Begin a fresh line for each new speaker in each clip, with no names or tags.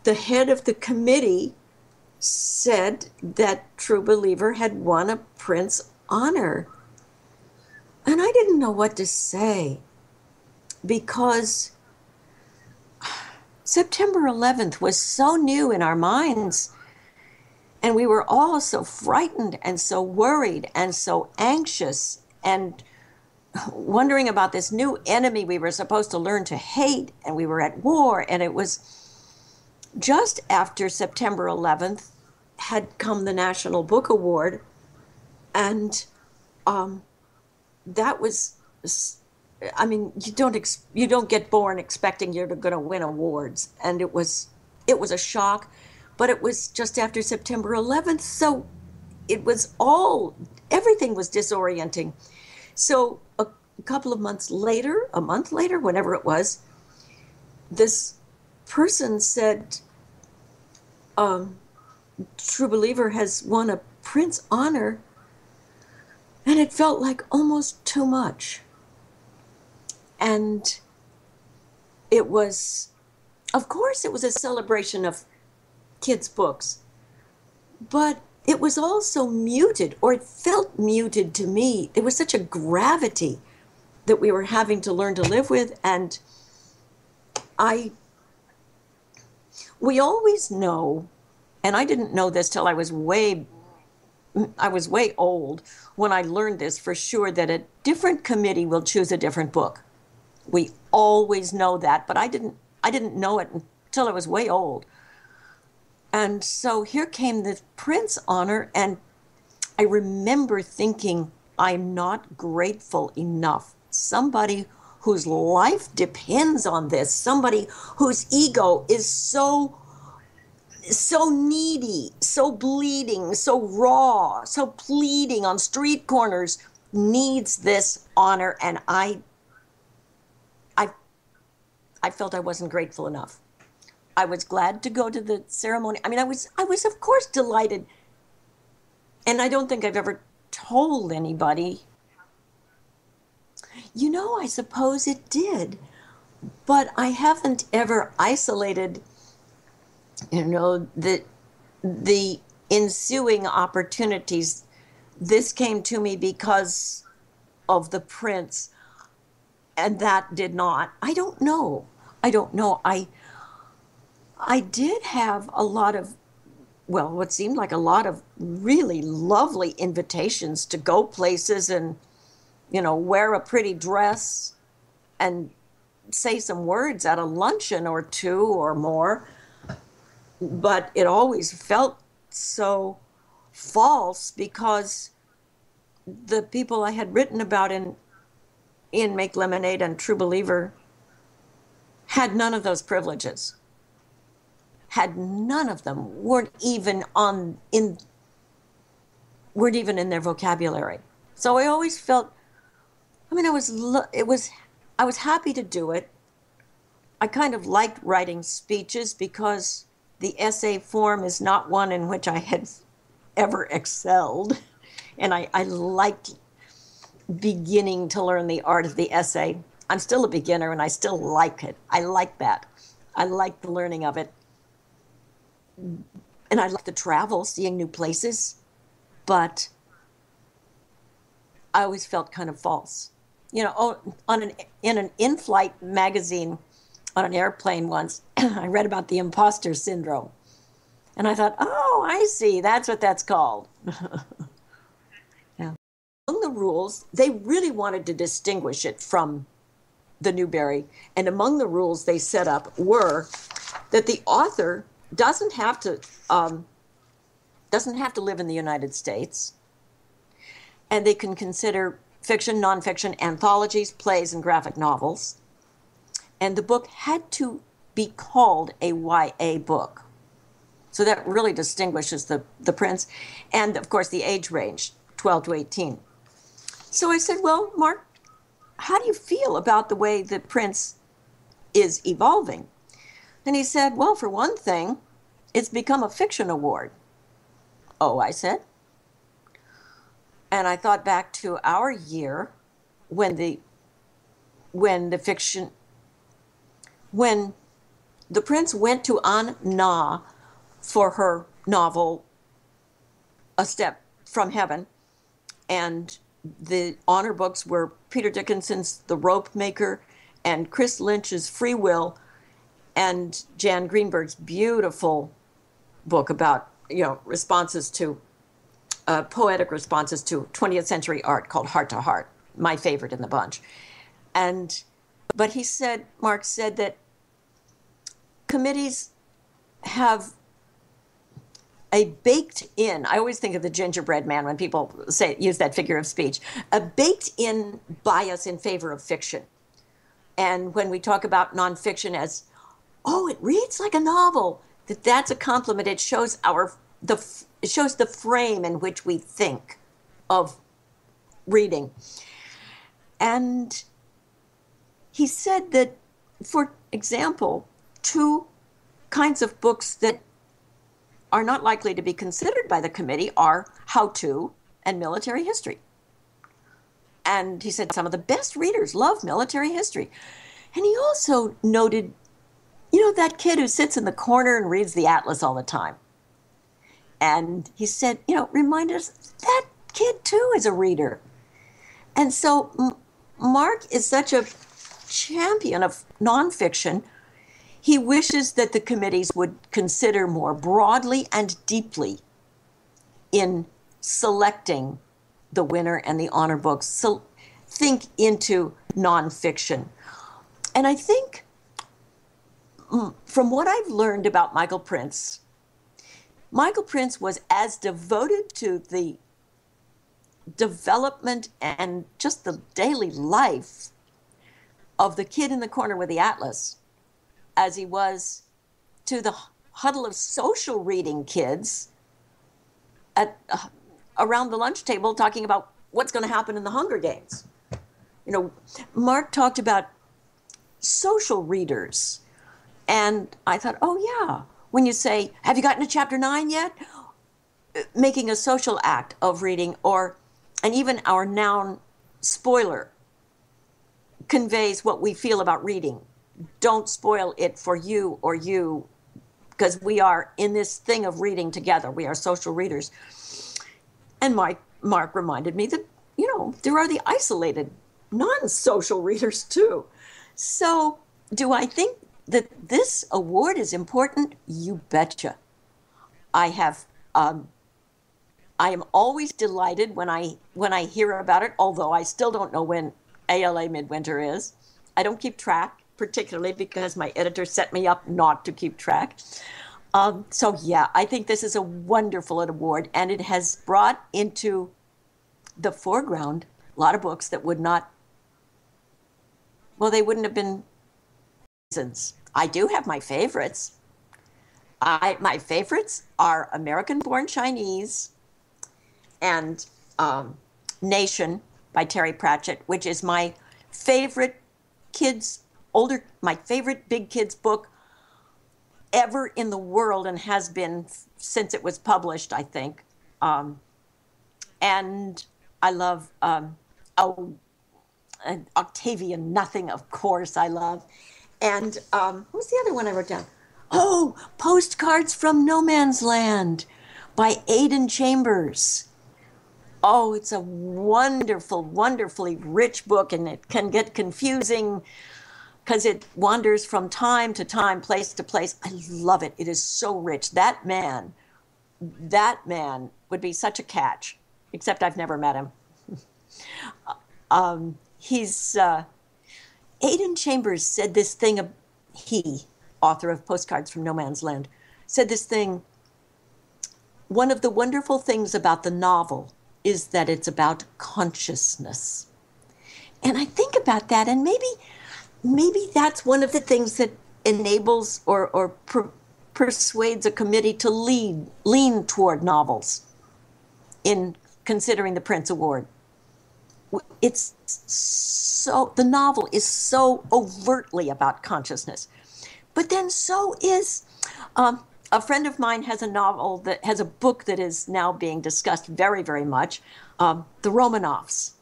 The head of the committee said that True Believer had won a Printz honor. And I didn't know what to say because September 11th was so new in our minds. And we were all so frightened and so worried and so anxious and wondering about this new enemy we were supposed to learn to hate. And we were at war. And it was just after September 11th had come the National Book Award. And that was, I mean, you don't get born expecting you're going to win awards. And it was a shock. But it was just after September 11th, so everything was disorienting. So a couple of months later, a month later, whenever it was, this person said, True Believer has won a Printz honor, and it felt like almost too much. And of course, it was a celebration of kids' books, but it was also muted, or it felt muted to me. There was such a gravity that we were having to learn to live with, and we always know, and I didn't know this till I was way old when I learned this for sure, that a different committee will choose a different book. We always know that, but I didn't know it until I was way old. And so here came the Printz honor, and I remember thinking, I'm not grateful enough. Somebody whose life depends on this, somebody whose ego is so needy, so bleeding, so raw, so pleading on street corners, needs this honor, and I felt I wasn't grateful enough. I was glad to go to the ceremony. I mean, I was of course delighted. And I don't think I've ever told anybody. I suppose it did. But I haven't ever isolated, the ensuing opportunities. This came to me because of the Printz, and that did not. I don't know. I did have a lot of, what seemed like a lot of really lovely invitations to go places and, wear a pretty dress and say some words at a luncheon or two or more. But it always felt so false because the people I had written about in Make Lemonade and True Believer had none of those privileges. Had none of them, weren't even in their vocabulary. So I always felt, I was happy to do it. I kind of liked writing speeches because the essay form is not one in which I had ever excelled. And I liked beginning to learn the art of the essay. I'm still a beginner and I still like it. I like that. I like the learning of it. And I like the travel, seeing new places, but I always felt kind of false. In an in-flight magazine on an airplane once, I read about the imposter syndrome. And I thought, oh, I see, that's what that's called. Yeah. Among the rules, they really wanted to distinguish it from the Newbery. And among the rules they set up were that the author doesn't have to live in the United States, and they can consider fiction, nonfiction, anthologies, plays, and graphic novels. And the book had to be called a YA book. So that really distinguishes the Printz. And of course the age range, 12 to 18. So I said, well, Mark, how do you feel about the way the Printz is evolving? And he said, well, for one thing, it's become a fiction award. Oh, I said. And I thought back to our year when the Printz went to An Na for her novel, A Step from Heaven, and the honor books were Peter Dickinson's The Rope Maker and Chris Lynch's Free Will and Jan Greenberg's beautiful book about, responses to, poetic responses to 20th century art called Heart to Heart, my favorite in the bunch. But Mark said that committees have a baked-in, I always think of the gingerbread man when people use that figure of speech, a baked-in bias in favor of fiction. And when we talk about nonfiction as, it reads like a novel, that's a compliment. It shows the frame in which we think of reading. And he said that, for example, two kinds of books that are not likely to be considered by the committee are how-to and military history. And he said some of the best readers love military history. And he also noted, that kid who sits in the corner and reads the atlas all the time. And he said, remind us that kid too is a reader. And so Mark is such a champion of nonfiction. He wishes that the committees would consider more broadly and deeply in selecting the winner and the honor books. So think into nonfiction. And I think from what I've learned about Michael Printz was as devoted to the development and just the daily life of the kid in the corner with the atlas as he was to the huddle of social reading kids around the lunch table talking about what's going to happen in the Hunger Games. Mark talked about social readers. And I thought, when you say, have you gotten to chapter 9 yet? Making a social act of reading, and even our noun spoiler conveys what we feel about reading. Don't spoil it for you or you, because we are in this thing of reading together. We are social readers. And Mark reminded me that, there are the isolated, non-social readers too. So do I think that this award is important? You betcha. I am always delighted when I hear about it, although I still don't know when ALA Midwinter is. I don't keep track, particularly because my editor set me up not to keep track. I think this is a wonderful award, and it has brought into the foreground a lot of books that they wouldn't have been reasons. I do have my favorites. My favorites are American-Born Chinese and Nation by Terry Pratchett, which is my favorite my favorite big kids book ever in the world, and has been since it was published, I think. And I love Octavian Nothing, of course, I love. And what's the other one I wrote down? Postcards from No Man's Land by Aidan Chambers. It's a wonderful, wonderfully rich book, and it can get confusing because it wanders from time to time, place to place. I love it. It is so rich. That man would be such a catch, except I've never met him. Aidan Chambers said this thing, author of Postcards from No Man's Land, said this thing, one of the wonderful things about the novel is that it's about consciousness. And I think about that, and maybe that's one of the things that enables or persuades a committee to lean toward novels in considering the Printz Award. The novel is so overtly about consciousness. But then so is, a friend of mine has a book that is now being discussed very, very much, The Romanovs.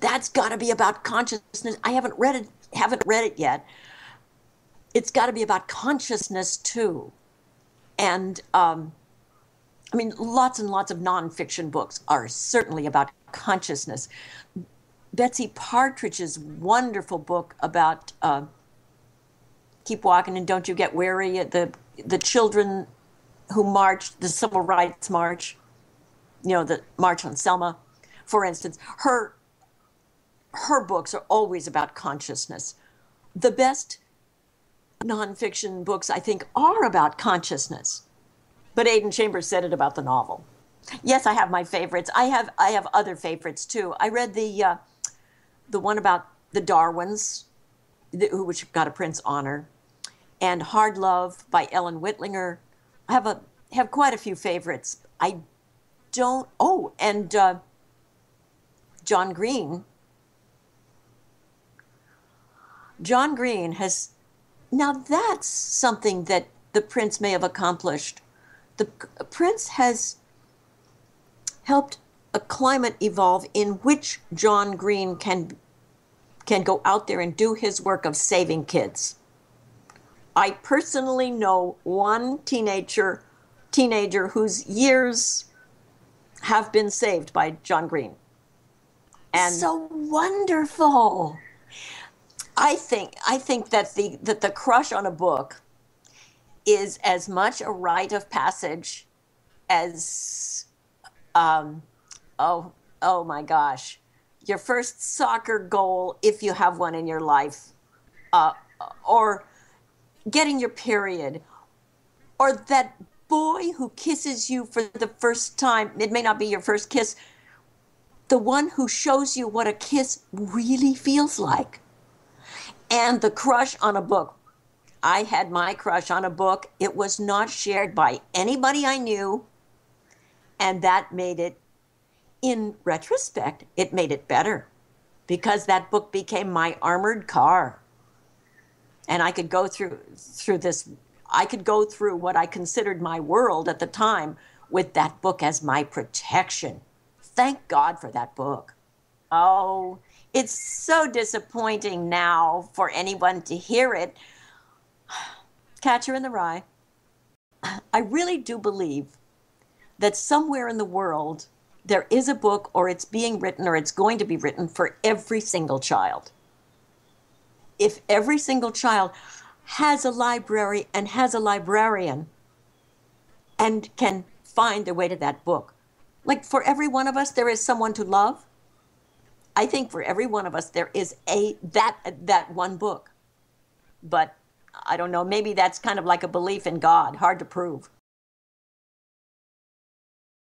That's got to be about consciousness. I haven't read it yet. it's got to be about consciousness too. And I mean, lots and lots of nonfiction books are certainly about consciousness. Betsy Partridge's wonderful book about Keep Walking and Don't You Get Weary, the children who marched, the Civil Rights March, you know, the March on Selma, for instance. Her books are always about consciousness. The best nonfiction books, I think, are about consciousness. But Aidan Chambers said it about the novel. Yes, I have my favorites. I have other favorites too. I read the one about the Darwins, which got a Printz honor, and Hard Love by Ellen Whitlinger. I have quite a few favorites. I don't. Oh, and John Green. John Green has. Now that's something that the Printz may have accomplished. The Printz has helped a climate evolve in which John Green can go out there and do his work of saving kids. I personally know one teenager whose years have been saved by John Green. And so wonderful. I think that the crush on a book is as much a rite of passage as, oh my gosh, your first soccer goal, if you have one in your life, or getting your period, or that boy who kisses you for the first time. It may not be your first kiss, the one who shows you what a kiss really feels like. And the crush on a book. I had my crush on a book. It was not shared by anybody I knew. And that made it, in retrospect, it made it better. Because that book became my armored car. And I could go through this. I could go through what I considered my world at the time with that book as my protection. Thank God for that book. Oh, it's so disappointing now for anyone to hear it. Catcher in the Rye. I really do believe that somewhere in the world there is a book, or it's being written, or it's going to be written for every single child. If every single child has a library and has a librarian and can find their way to that book. Like for every one of us, there is someone to love. I think for every one of us, there is that one book. But I don't know, maybe that's kind of like a belief in God, hard to prove.